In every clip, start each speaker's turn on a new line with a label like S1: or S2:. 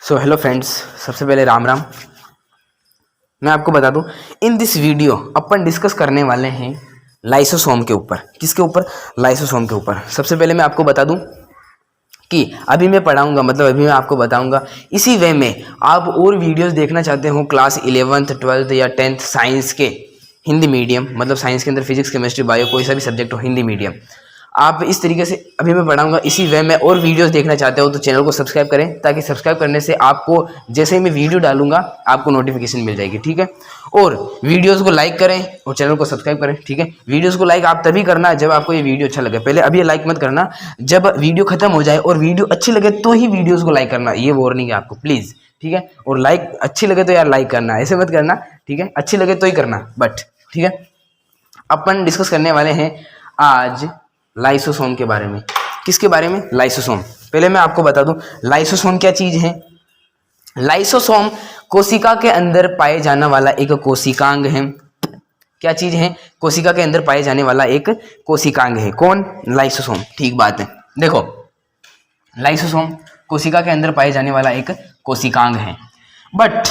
S1: So hello friends, सबसे पहले राम राम। मैं आपको बता दूं, in this video upon discuss करने वाले हैं लाइसोसोम के ऊपर। किसके ऊपर? लाइसोसोम के ऊपर। सबसे पहले मैं आपको बता दूं कि अभी मैं पढ़ाऊंगा, मतलब अभी मैं आपको बताऊंगा। इसी वे में आप और वीडियोस देखना चाहते हो क्लास 11th 12th या 10th साइंस के हिंदी मीडियम, मतलब साइंस के अंदर फिजिक्स केमिस्ट्री बायो कोई सा भी सब्जेक्ट हो हिंदी मीडियम, आप इस तरीके से अभी मैं पढ़ाऊंगा इसी वे में और वीडियोस देखना चाहते हो तो चैनल को सब्सक्राइब करें, ताकि सब्सक्राइब करने से आपको जैसे ही मैं वीडियो डालूंगा आपको नोटिफिकेशन मिल जाएगी, ठीक है। और वीडियोस को लाइक करें और चैनल को सब्सक्राइब करें, ठीक है। वीडियोस को लाइक आप तभी करना जब आपको ये वीडियो अच्छा लगे। पहले अभी लाइक मत करना, जब वीडियो खत्म हो जाए और वीडियो अच्छी लगे तो ही वीडियोस को लाइक करना, ये वार्निंग है आपको, प्लीज़, ठीक है। और लाइक अच्छी लगे तो यार लाइक करना, ऐसे मत करना, ठीक है। अच्छी लगे तो ही करना बट, ठीक है। अपन डिस्कस करने वाले हैं आज लाइसोसोम के बारे में। किसके बारे में? लाइसोसोम। पहले मैं आपको बता दूं लाइसोसोम क्या चीज है। लाइसोसोम कोशिका के अंदर पाए जाने वाला एक कोशिकांग है। क्या चीज है? कोशिका के अंदर पाए जाने वाला एक कोशिकांग है। कौन? लाइसोसोम। ठीक बात है। देखो, लाइसोसोम कोशिका के अंदर पाए जाने वाला एक कोशिकांग है, बट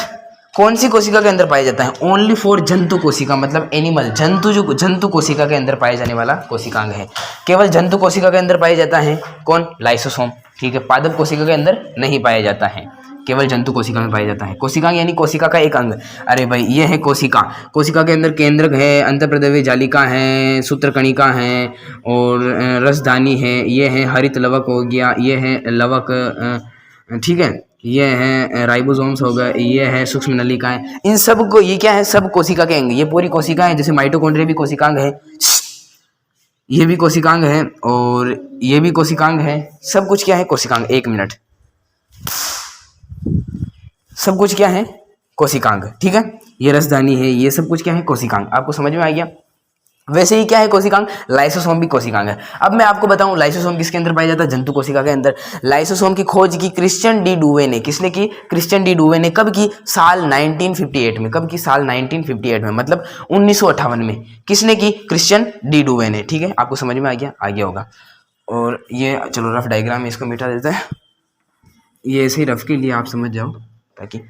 S1: कौन सी कोशिका के अंदर पाया जाता है? ओनली फॉर जंतु कोशिका, मतलब एनिमल, जंतु, जो जंतु कोशिका के अंदर पाए जाने वाला कोशिकांग है। केवल जंतु कोशिका के अंदर पाया जाता है। कौन? लाइसोसोम, ठीक है। पादप कोशिका के अंदर नहीं पाया जाता है, केवल जंतु कोशिका में पाया जाता है। कोशिकांग यानी कोशिका का एक अंग। अरे भाई, ये है कोशिका। कोशिका के अंदर केंद्रक है, अंतःप्रद्रव्य जालिका है, सूत्रकणिका है और रसधानी है। ये है हरित लवक हो गया, ये है लवक, ठीक है। ये है राइबोसोम्स हो गए, ये है सूक्ष्म नलिकाएं। इन सब को, ये क्या है? सब कोशिका के अंग। ये पूरी कोशिका है। जैसे माइटोकॉन्ड्रिया भी कोशिकांग है, ये भी कोशिकांग है और ये भी कोशिकांग है। सब कुछ क्या है? कोशिकांग। एक मिनट, सब कुछ क्या है? कोशिकांग, ठीक है। ये रसधानी है, ये सब कुछ क्या है? कोशिकांग। आपको समझ में आ गया? वैसे ही क्या है कोशिकांग? लाइसोसोम भी कोशिकांग है। अब मैं आपको बताऊं लाइसोसोम किसके अंदर पाया जाता है? जंतु कोशिका के अंदर। लाइसोसोम की खोज की क्रिश्चियन डी डुवे ने। किसने की? क्रिश्चियन डी डुवे ने। कब की? साल 1958 में। कब की? साल 1958 में, मतलब 1958 में। किसने की? क्रिश्चियन डी डुवे ने, ठीक है। आपको समझ में आ गया? आ गया होगा। और ये चलो रफ डायग्राम में इसको मिटा देते हैं, ये ऐसे ही रफ के लिए आप समझ जाओ, ताकि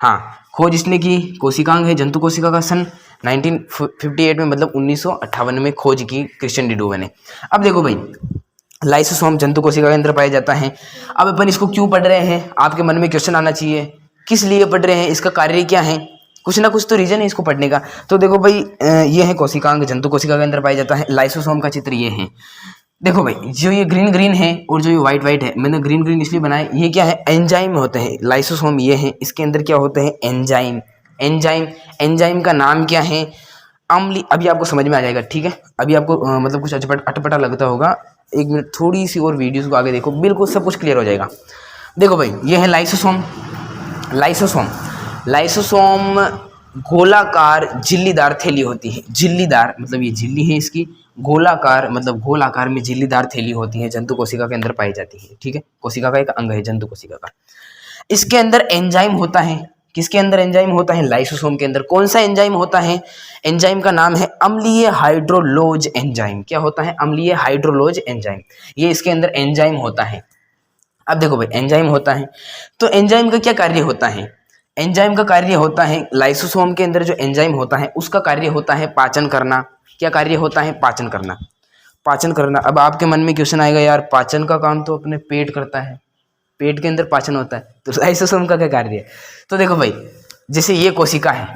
S1: हाँ, खोज इसने की कोशिकांग है जंतु कोशिका का सन 1958 में, मतलब 1958 में खोज की क्रिश्चियन डी डुवे ने। अब देखो भाई, लाइसोसोम जंतु कोशिका के अंदर पाए जाता है। अब अपन इसको क्यों पढ़ रहे हैं? आपके मन में क्वेश्चन आना चाहिए, किस लिए पढ़ रहे हैं, इसका कार्य क्या है? कुछ ना कुछ तो रीजन है इसको पढ़ने का। तो देखो भाई, ये है कोशिकांग, जंतु कोशिका के अंदर पाया जाता है। लाइसोसोम का चित्र ये है। देखो भाई, जो ये ग्रीन ग्रीन है और जो ये वाइट वाइट है, मैंने ग्रीन ग्रीन इसलिए बनाया, ये क्या है? एंजाइम होते हैं। लाइसोसोम ये है, इसके अंदर क्या होते हैं? एंजाइम। एंजाइम, एंजाइम का नाम क्या है? अम्ल। अभी आपको समझ में आ जाएगा, ठीक है। अभी आपको मतलब कुछ अटपटा लगता होगा। एक मिनट, थोड़ी सी और वीडियोस को आगे देखो, बिल्कुल सब कुछ क्लियर हो जाएगा। देखो भाई, ये है लाइसोसोम। लाइसोसोम, लाइसोसोम गोलाकार झिल्लीदार थैली होती है। झिल्लीदार मतलब ये झिल्ली है इसकी, गोलाकार मतलब गोल आकार में झिल्लीदार थैली होती है, जंतु कोशिका के अंदर पाई जाती है, ठीक है। कोशिका का एक अंग है जंतु कोशिका का। इसके अंदर एंजाइम होता है। किसके अंदर एंजाइम होता है? लाइसोसोम के अंदर। कौन सा एंजाइम होता है? एंजाइम का नाम है अम्लीय हाइड्रोलोज एंजाइम। क्या होता है? अम्लीय हाइड्रोलोज एंजाइम। ये इसके अंदर एंजाइम होता है। अब देखो भाई, एंजाइम होता है तो एंजाइम का क्या कार्य होता है? एंजाइम का कार्य होता है, लाइसोसोम के अंदर जो एंजाइम होता है उसका कार्य होता है पाचन करना। क्या कार्य होता है? पाचन करना। पाचन करना। अब आपके मन में क्वेश्चन आएगा, यार पाचन का काम तो अपने पेट करता है, पेट के अंदर पाचन होता है, तो लाइसोसोम का क्या कार्य है? तो देखो भाई, जैसे ये कोशिका है,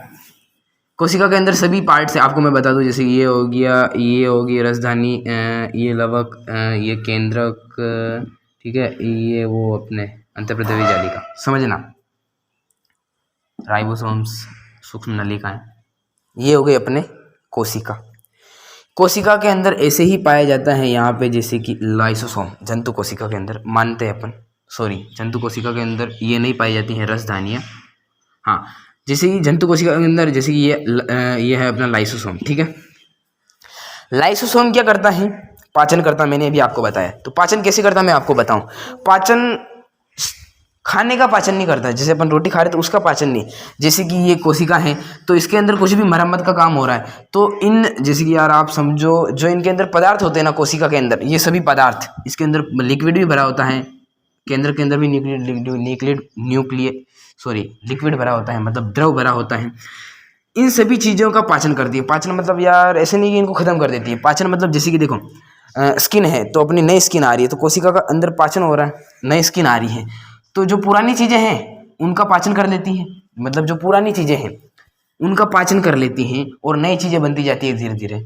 S1: कोशिका के अंदर सभी पार्ट्स है। आपको मैं बता दूं, जैसे ये हो गया, ये होगी रसधानी, ये लवक, ये केंद्रक, ठीक है, ये वो अपने अंतःप्रद्रव्य जालिका, समझना, राइबोसोम्स, सूक्ष्म नलिकाएं, ये हो गए अपने कोशिका। कोशिका के अंदर ऐसे ही पाया जाता है यहाँ पे, जैसे कि लाइसोसोम जंतु कोशिका के अंदर मानते हैं अपन, सॉरी, जंतु कोशिका के अंदर ये नहीं पाई जाती हैं रसधानियाँ। हाँ, जैसे कि जंतु कोशिका के अंदर, जैसे कि ये है अपना लाइसोसोम, ठीक है। लाइसोसोम क्या करता है? पाचन करता। मैंने अभी आपको बताया। तो पाचन कैसे करता मैं आपको बताऊं। पाचन खाने का पाचन नहीं करता, जैसे अपन रोटी खा रहे तो उसका पाचन नहीं। जैसे कि ये कोशिका है तो इसके अंदर कुछ भी मरम्मत का काम हो रहा है, तो इन, जैसे कि यार आप समझो, जो इनके अंदर पदार्थ होते हैं ना कोशिका के अंदर, ये सभी पदार्थ, इसके अंदर लिक्विड भी भरा होता है, केंद्र के अंदर भी लिक्विड भरा होता है, मतलब द्रव भरा होता है। इन सभी चीज़ों का पाचन करती है। पाचन मतलब यार ऐसे नहीं कि इनको खत्म कर देती है। पाचन मतलब जैसे कि देखो स्किन है तो अपनी नई स्किन आ रही है तो कोशिका का अंदर पाचन हो रहा है, नई स्किन आ रही है तो जो पुरानी चीज़ें हैं उनका पाचन कर लेती हैं। मतलब जो पुरानी चीज़ें हैं उनका पाचन कर लेती हैं और नई चीज़ें बनती जाती है धीरे धीरे।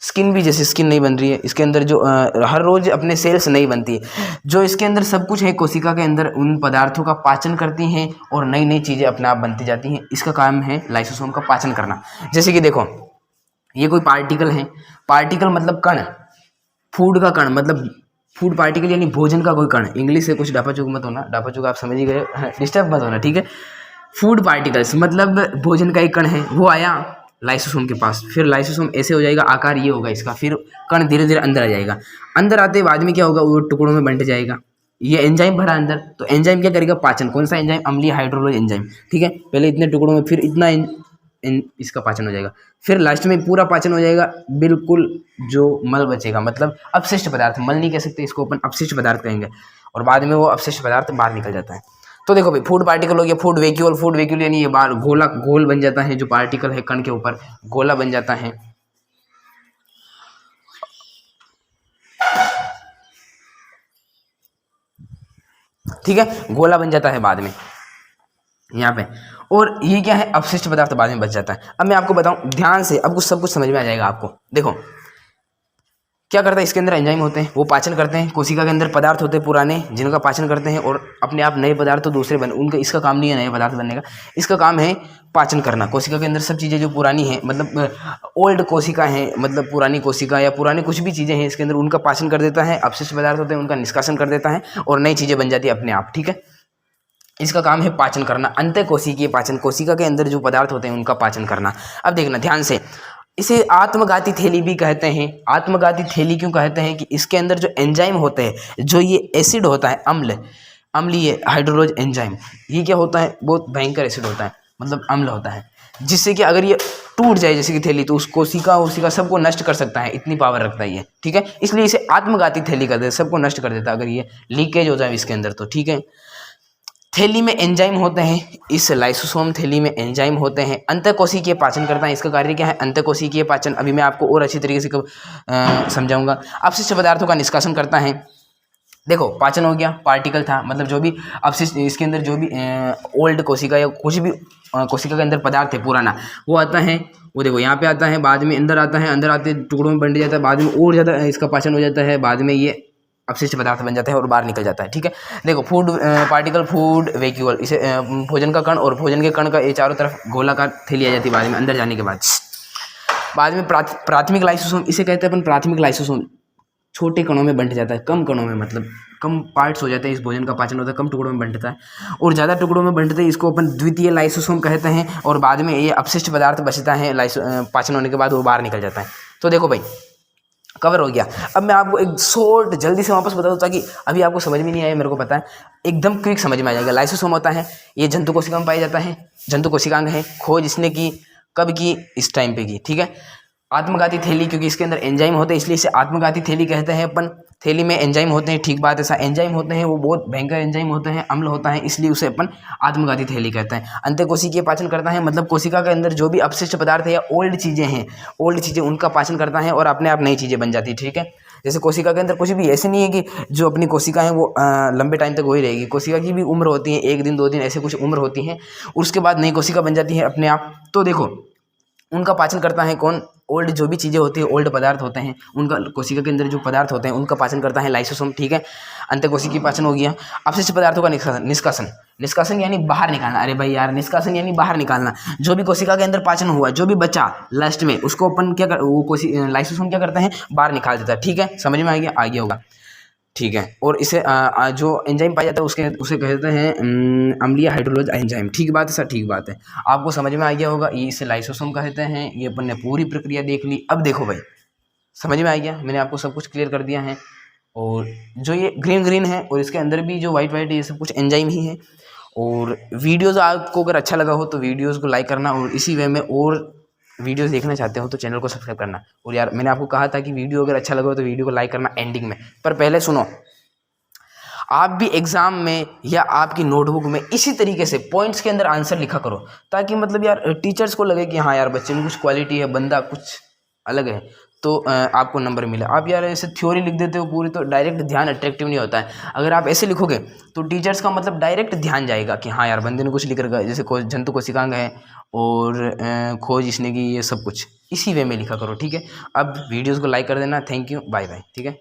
S1: स्किन भी जैसे स्किन नहीं बन रही है, इसके अंदर जो हर रोज़ अपने सेल्स नहीं बनती है, जो इसके अंदर सब कुछ है कोशिका के अंदर उन पदार्थों का पाचन करती हैं और नई नई चीज़ें अपने आप बनती जाती हैं। इसका काम है लाइसोसोम का पाचन करना। जैसे कि देखो ये कोई पार्टिकल है, पार्टिकल मतलब कण, फूड का कण मतलब फूड पार्टिकल यानी भोजन का कोई कण। इंग्लिश से कुछ डापाचूक मत होना, डापाचूक आप समझ ही गए, डिस्टर्ब मत होना, ठीक है। फूड पार्टिकल्स मतलब भोजन का एक कण है, वो आया लाइसोसोम के पास, फिर लाइसोसोम ऐसे हो जाएगा, आकार ये होगा इसका, फिर कण धीरे धीरे अंदर आ जाएगा। अंदर आते बाद में क्या होगा, वो टुकड़ों में बंट जाएगा। ये एंजाइम भरा अंदर, तो एंजाइम क्या करेगा, पाचन। कौन सा एंजाइम, अम्लीय हाइड्रोलोज एंजाइम, ठीक है। पहले इतने टुकड़ों में, फिर इतना इसका पाचन हो जाएगा, फिर लास्ट में पूरा पाचन हो जाएगा। बिल्कुल जो मल बचेगा, मतलब अपशिष्ट पदार्थ, मल नहीं कह सकते इसको, अपन अपशिष्ट पदार्थ कहेंगे, और बाद में वो अपशिष्ट पदार्थ बाहर निकल जाता है। तो देखो भाई, फूड पार्टिकल हो गया, फूड वैक्यूल। फूड वैक्यूल यानी ये बाहर गोला गोल बन जाता है, जो पार्टिकल है कण के ऊपर गोला बन जाता है। ठीक है, गोला बन जाता है बाद में यहाँ पे। और ये क्या है, अपशिष्ट पदार्थ बाद में बच जाता है। अब मैं आपको बताऊं ध्यान से, अब कुछ सब कुछ समझ में आ जाएगा आपको। देखो क्या करता है, इसके अंदर एंजाइम होते हैं, वो पाचन करते हैं। कोशिका के अंदर पदार्थ होते हैं पुराने, जिनका पाचन करते हैं, और अपने आप नए पदार्थ तो दूसरे बन, उनका इसका काम नहीं है नए पदार्थ बनने का, इसका काम है पाचन करना। कोशिका के अंदर सब चीज़ें जो पुरानी हैं, मतलब ओल्ड कोशिका है, मतलब पुरानी कोशिका या पुरानी कुछ भी चीज़ें हैं इसके अंदर, उनका पाचन कर देता है। अपशिष्ट पदार्थ होते हैं उनका निष्कासन कर देता है और नई चीज़ें बन जाती है अपने आप, ठीक है। इसका काम है पाचन करना, अंतःकोशिकीय पाचन, कोशिका के अंदर जो पदार्थ होते हैं उनका पाचन करना। अब देखना ध्यान से, इसे आत्मघाती थैली भी कहते हैं। आत्मघाती थैली क्यों कहते हैं, कि इसके अंदर जो एंजाइम होते हैं, जो ये एसिड होता है, अम्लीय हाइड्रोलोज एंजाइम, ये क्या होता है, बहुत भयंकर एसिड होता है, मतलब अम्ल होता है, जिससे कि अगर ये टूट जाए जैसे कि थैली, तो उस कोशिका सबको नष्ट कर सकता है, इतनी पावर रखता है ये, ठीक है। इसलिए इसे आत्मघाती थैली कहते हैं, सबको नष्ट कर देता है अगर ये लीकेज हो जाए इसके अंदर तो, ठीक है। थैली में एंजाइम होते हैं, इस लाइसोसोम थैली में एंजाइम होते हैं। अंतःकोशिकीय पाचन करता है, इसका कार्य क्या है, अंतःकोशिकीय पाचन। अभी मैं आपको और अच्छी तरीके से समझाऊंगा। अपशिष्ट पदार्थों का निष्कासन करता है। देखो पाचन हो गया, पार्टिकल था, मतलब जो भी अपशिष्ट इसके अंदर जो भी ओल्ड कोशिका या कुछ भी कोशिका के अंदर पदार्थ है पुराना, वो आता है, वो देखो यहाँ पे आता है, बाद में अंदर आता है, अंदर आते टुकड़ों में बंट जाता है, बाद में और ज़्यादा इसका पाचन हो जाता है, बाद में ये अपशिष्ट पदार्थ बन जाता है और बाहर निकल जाता है, ठीक है। देखो फूड पार्टिकल, फूड वैक्यूल, इसे भोजन का कण, और भोजन के कण का ये चारों तरफ गोलाकार थैली आ जाती है बाद में अंदर जाने के बाद में प्राथमिक लाइसोसोम, इसे कहते हैं अपन प्राथमिक लाइसोसोम। छोटे कणों में बंट जाता है, कम कणों में, मतलब कम पार्ट्स हो जाते हैं, इस भोजन का पाचन होता है, कम टुकड़ों में बंटता है, और ज़्यादा टुकड़ों में बंटते हैं, इसको अपन द्वितीय लाइसोसोम कहते हैं। और बाद में ये अपशिष्ट पदार्थ बचता है पाचन होने के बाद, वो बाहर निकल जाता है। तो देखो भाई कवर हो गया। अब मैं आपको एक शॉर्ट जल्दी से वापस बता दूँ, ताकि अभी आपको समझ में नहीं आया, मेरे को पता है, एकदम क्विक समझ में आ जाएगा। लाइसोसोम होता है, ये जंतु कोशिका में पाया जाता है, जंतु कोशिकांग है। खोज इसने की, कब की, इस टाइम पे की, ठीक है। आत्मघाती थैली, क्योंकि इसके अंदर एंजाइम होते हैं इसलिए इसे आत्मघाती थैली कहते हैं अपन। थैली में एंजाइम होते हैं, ठीक बात, ऐसा एंजाइम होते हैं, वो बहुत भयंकर एंजाइम होते हैं, अम्ल होता है, इसलिए उसे अपन आत्मघाती थैली कहते हैं। अंतःकोशिकीय पाचन करता है, मतलब कोशिका के अंदर जो भी अपशिष्ट पदार्थ है या ओल्ड चीज़ें हैं, ओल्ड चीज़ें, उनका पाचन करता है और अपने आप नई चीज़ें बन जाती है, ठीक है। जैसे कोशिका के अंदर कुछ भी ऐसे नहीं है कि जो अपनी कोशिका है वो लंबे टाइम तक वही रहेगी। कोशिका की भी उम्र होती है, 1 दिन 2 दिन ऐसे कुछ उम्र होती है, उसके बाद नई कोशिका बन जाती है अपने आप। तो देखो उनका पाचन करता है कौन, ओल्ड जो भी चीज़ें होती है, ओल्ड पदार्थ होते हैं, उनका कोशिका के अंदर जो पदार्थ होते हैं उनका पाचन करता है लाइसोसोम, ठीक है। अंतःकोशिकीय पाचन हो गया। अपशिष्ट पदार्थों का निष्कासन यानी बाहर निकालना। अरे भाई यार, निष्कासन यानी बाहर निकालना। जो भी कोशिका के अंदर पाचन हुआ, जो भी बचा लास्ट में, उसको अपन क्या कर, वो लाइसोसोम क्या करता है, बाहर निकाल देता है, ठीक है। समझ में आ गया होगा, ठीक है। और इसे जो एंजाइम पाया जाता है उसे कहते हैं अम्लीय हाइड्रोलोज एंजाइम। ठीक बात है सर, ठीक बात है, आपको समझ में आ गया होगा। ये इसे लाइसोसोम कहते हैं। ये अपन ने पूरी प्रक्रिया देख ली। अब देखो भाई, समझ में आ गया, मैंने आपको सब कुछ क्लियर कर दिया है। और जो ये ग्रीन है और इसके अंदर भी जो वाइट है, ये सब कुछ एंजाइम ही है। और वीडियोज़ आपको अगर अच्छा लगा हो तो वीडियोज़ को लाइक करना, और इसी वे में और वीडियोस देखना चाहते हो तो चैनल को सब्सक्राइब करना। और यार मैंने आपको कहा था कि वीडियो अगर अच्छा लगा हो तो वीडियो को लाइक करना एंडिंग में, पर पहले सुनो। आप भी एग्ज़ाम में या आपकी नोटबुक में इसी तरीके से पॉइंट्स के अंदर आंसर लिखा करो, ताकि मतलब यार टीचर्स को लगे कि हाँ यार बच्चे में कुछ क्वालिटी है, बंदा कुछ अलग है, तो आपको नंबर मिला। आप यार ऐसे थ्योरी लिख देते हो पूरी, तो डायरेक्ट ध्यान अट्रैक्टिव नहीं होता है। अगर आप ऐसे लिखोगे तो टीचर्स का मतलब डायरेक्ट ध्यान जाएगा कि हाँ यार बंदे ने कुछ लिख रखा है, जैसे जंतु कोशिकांग है और खोज इसने की, ये सब कुछ इसी वे में लिखा करो, ठीक है। अब वीडियोज़ को लाइक कर देना। थैंक यू, बाय बाय, ठीक है।